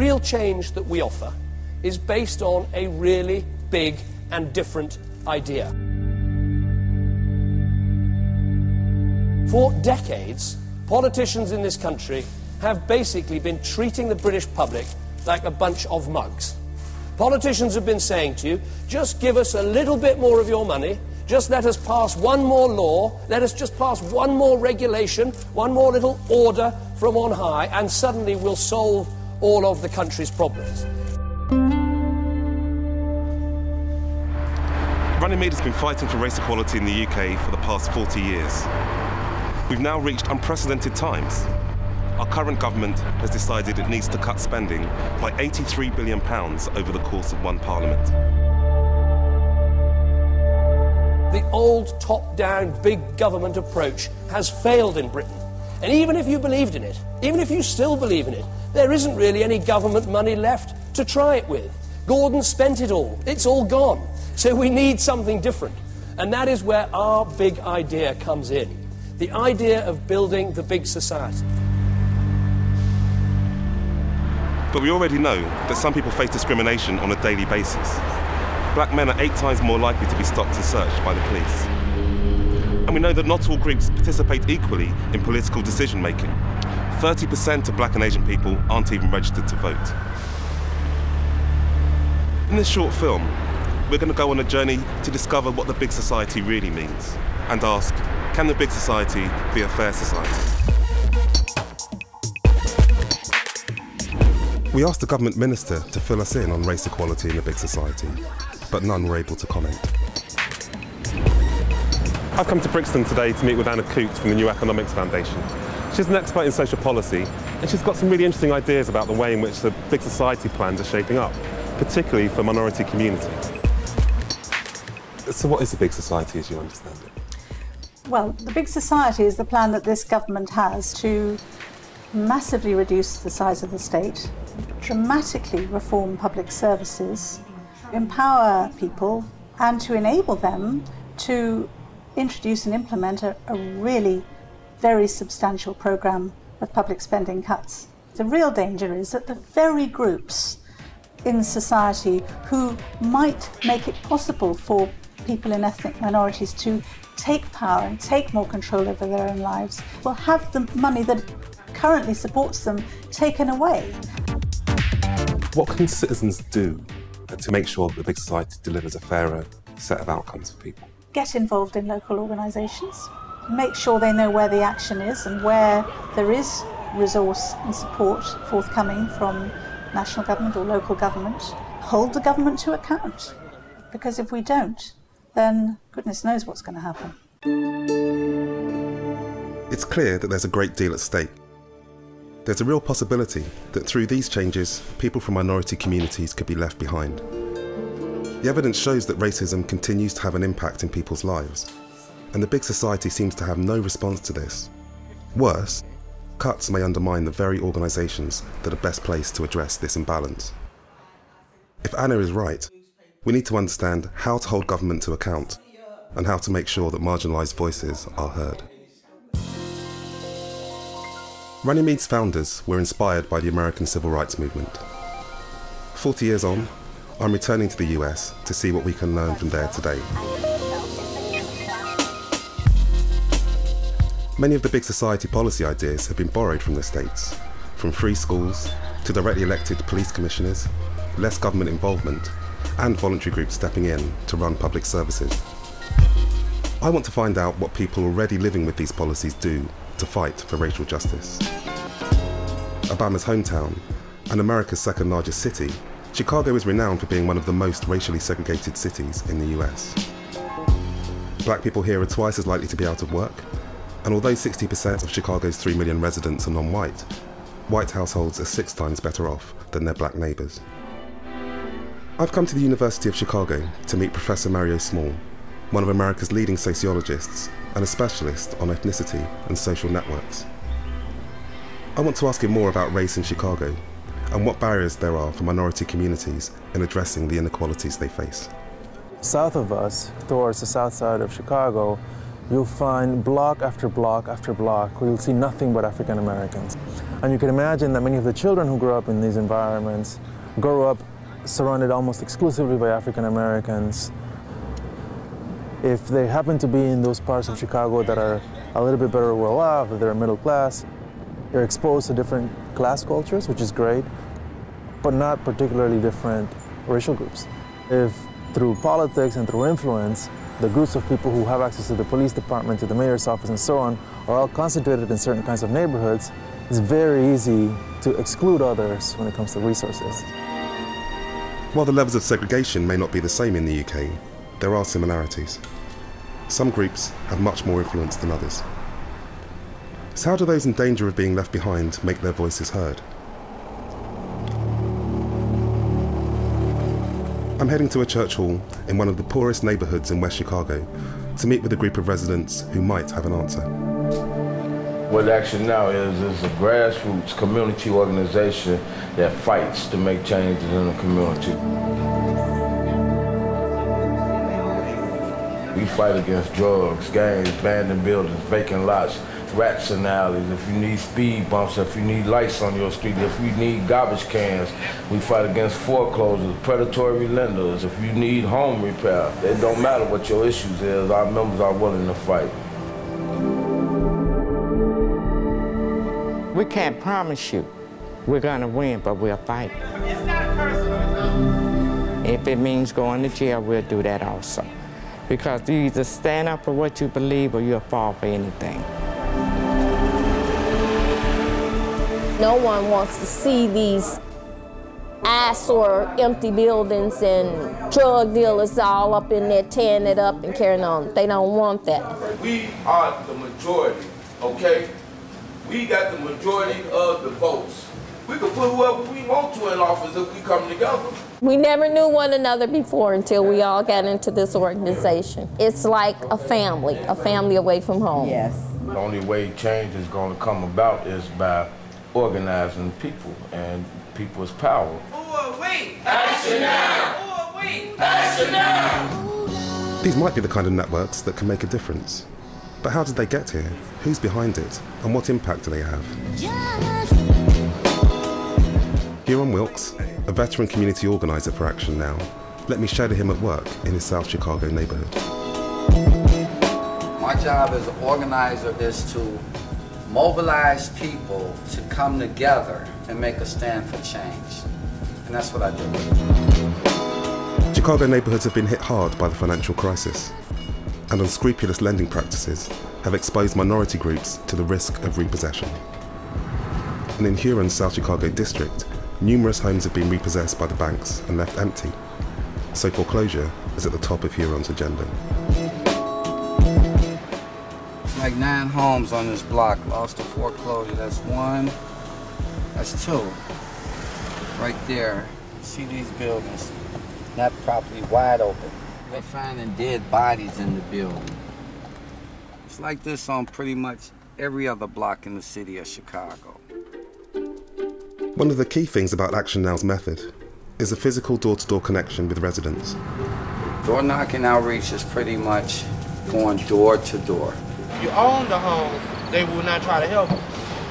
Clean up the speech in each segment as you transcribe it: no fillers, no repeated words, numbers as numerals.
real change that we offer is based on a really big and different idea. For decades, politicians in this country have basically been treating the British public like a bunch of mugs. Politicians have been saying to you, just give us a little bit more of your money, just let us pass one more law, let us just pass one more regulation, one more little order from on high, and suddenly we'll solve all of the country's problems. Runnymede has been fighting for race equality in the UK for the past 40 years. We've now reached unprecedented times. Our current government has decided it needs to cut spending by £83 billion over the course of one parliament. The old top-down, big government approach has failed in Britain. And even if you believed in it, even if you still believe in it, there isn't really any government money left to try it with. Gordon spent it all. It's all gone. So we need something different. And that is where our big idea comes in. The idea of building the big society. But we already know that some people face discrimination on a daily basis. Black men are 8 times more likely to be stopped and searched by the police. And we know that not all groups participate equally in political decision-making. 30% of black and Asian people aren't even registered to vote. In this short film, we're going to go on a journey to discover what the big society really means and ask, can the big society be a fair society? We asked the government minister to fill us in on race equality in the big society, but none were able to comment. I've come to Brixton today to meet with Anna Coote from the New Economics Foundation. She's an expert in social policy, and she's got some really interesting ideas about the way in which the big society plans are shaping up, particularly for minority communities. So what is the big society as you understand it? Well, the big society is the plan that this government has to massively reduce the size of the state, dramatically reform public services, empower people, and to enable them to introduce and implement a really very substantial programme of public spending cuts. The real danger is that the very groups in society who might make it possible for people in ethnic minorities to take power and take more control over their own lives will have the money that currently supports them taken away. What can citizens do to make sure that the big society delivers a fairer set of outcomes for people? Get involved in local organisations, make sure they know where the action is and where there is resource and support forthcoming from national government or local government. Hold the government to account, because if we don't, then goodness knows what's going to happen. It's clear that there's a great deal at stake. There's a real possibility that through these changes, people from minority communities could be left behind. The evidence shows that racism continues to have an impact in people's lives, and the big society seems to have no response to this. Worse, cuts may undermine the very organisations that are best placed to address this imbalance. If Anna is right, we need to understand how to hold government to account and how to make sure that marginalised voices are heard. Runnymede's founders were inspired by the American Civil Rights Movement. 40 years on, I'm returning to the US to see what we can learn from there today. Many of the big society policy ideas have been borrowed from the States, from free schools to directly elected police commissioners, less government involvement, and voluntary groups stepping in to run public services. I want to find out what people already living with these policies do to fight for racial justice. Obama's hometown and America's second largest city, Chicago is renowned for being one of the most racially segregated cities in the US. Black people here are twice as likely to be out of work, and although 60% of Chicago's 3 million residents are non-white, white households are 6 times better off than their black neighbours. I've come to the University of Chicago to meet Professor Mario Small, one of America's leading sociologists and a specialist on ethnicity and social networks. I want to ask him more about race in Chicago and what barriers there are for minority communities in addressing the inequalities they face. South of us, towards the south side of Chicago, you'll find block after block after block where you'll see nothing but African Americans. And you can imagine that many of the children who grow up in these environments grow up surrounded almost exclusively by African Americans. If they happen to be in those parts of Chicago that are a little bit better well off, that they're middle class, they're exposed to different class cultures, which is great, but not particularly different racial groups. If through politics and through influence, the groups of people who have access to the police department, to the mayor's office, and so on, are all concentrated in certain kinds of neighborhoods, it's very easy to exclude others when it comes to resources. While the levels of segregation may not be the same in the UK, there are similarities. Some groups have much more influence than others. So how do those in danger of being left behind make their voices heard? I'm heading to a church hall in one of the poorest neighbourhoods in West Chicago to meet with a group of residents who might have an answer. What Action Now is a grassroots community organization that fights to make changes in the community. We fight against drugs, gangs, abandoned buildings, vacant lots, rats in alleys. If you need speed bumps, if you need lights on your street, if you need garbage cans, we fight against foreclosures, predatory lenders. If you need home repair, it don't matter what your issues is, our members are willing to fight. We can't promise you we're gonna win, but we'll fight. It's not personal. If it means going to jail, we'll do that also. Because you either stand up for what you believe or you'll fall for anything. No one wants to see these eyesore empty buildings and drug dealers all up in there tearing it up and carrying on. They don't want that. We are the majority, okay? We got the majority of the votes. We can put whoever we want to in office if we come together. We never knew one another before until we all got into this organization. It's like a family away from home. Yes. The only way change is going to come about is by organizing people, and people's power. Who are we? Action Now! Who are we? Action Now! These might be the kind of networks that can make a difference. But how did they get here? Who's behind it? And what impact do they have? Huron Wilkes, a veteran community organiser for Action Now, let me shadow him at work in his South Chicago neighbourhood. My job as an organizer is to mobilize people to come together and make a stand for change. And that's what I do. Chicago neighbourhoods have been hit hard by the financial crisis, and unscrupulous lending practices have exposed minority groups to the risk of repossession. And in Huron's South Chicago district, numerous homes have been repossessed by the banks and left empty, so foreclosure is at the top of Huron's agenda. Like 9 homes on this block lost to foreclosure. That's 1, that's 2. Right there, see these buildings, that property wide open. They're finding dead bodies in the building. It's like this on pretty much every other block in the city of Chicago. One of the key things about Action Now's method is a physical door-to-door connection with residents. Door knocking outreach is pretty much going door to door. If you own the home, they will not try to help you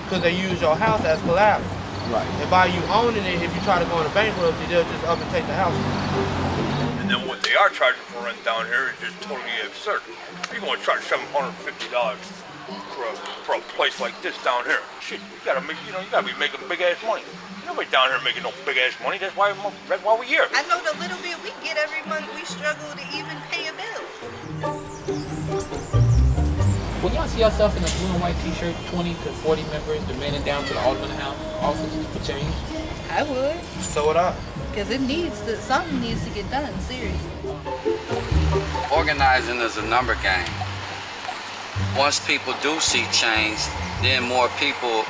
because they use your house as collateral. Right. And by you owning it, if you try to go into bankruptcy, they'll just up and take the house. And then what they are charging for rent down here is just totally absurd. You're going to charge $750 for a place like this down here. Shit, you gotta make, you gotta be making big ass money. Nobody down here making no big ass money. That's why we're here. I know the little bit we get every month, we struggle to even pay a bill. Will y'all see yourself in a blue and white t-shirt, 20 to 40 members demanding down to the Alderman House offices for change? I would. So would I. Because something needs to get done, seriously. Organizing is a number game. Once people do see change, then more people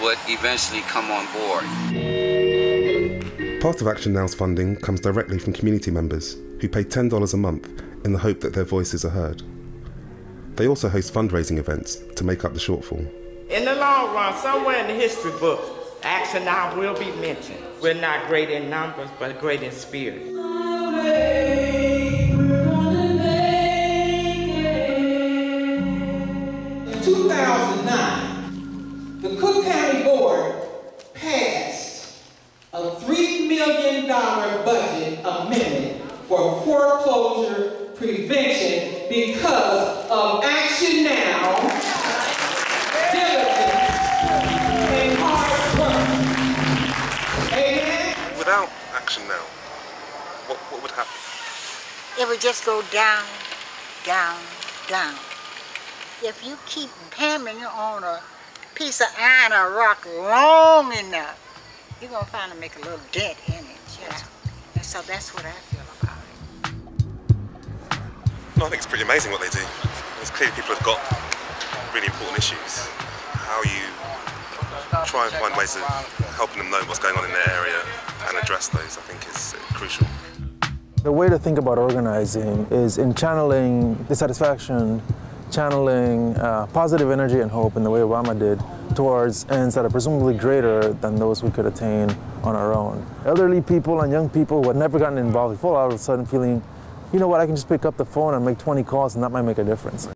would eventually come on board. Part of Action Now's funding comes directly from community members who pay $10 a month in the hope that their voices are heard. They also host fundraising events to make up the shortfall. In the long run, somewhere in the history books, Action Now will be mentioned. We're not great in numbers, but great in spirit. for foreclosure prevention because of action now, diligence, and hard work. Amen? Without action now, what would happen? It would just go down, down, down. If you keep hammering on a piece of iron or rock long enough, you're going to finally make a little dent in it, you know. And so that's what I feel about it. No, I think it's pretty amazing what they do. It's clearly people have got really important issues. How you try and find ways of helping them know what's going on in their area and address those, I think, is crucial. The way to think about organizing is in channeling dissatisfaction, channeling positive energy and hope in the way Obama did towards ends that are presumably greater than those we could attain on our own. Elderly people and young people who had never gotten involved fall all of a sudden feeling, you know what, I can just pick up the phone and make 20 calls and that might make a difference.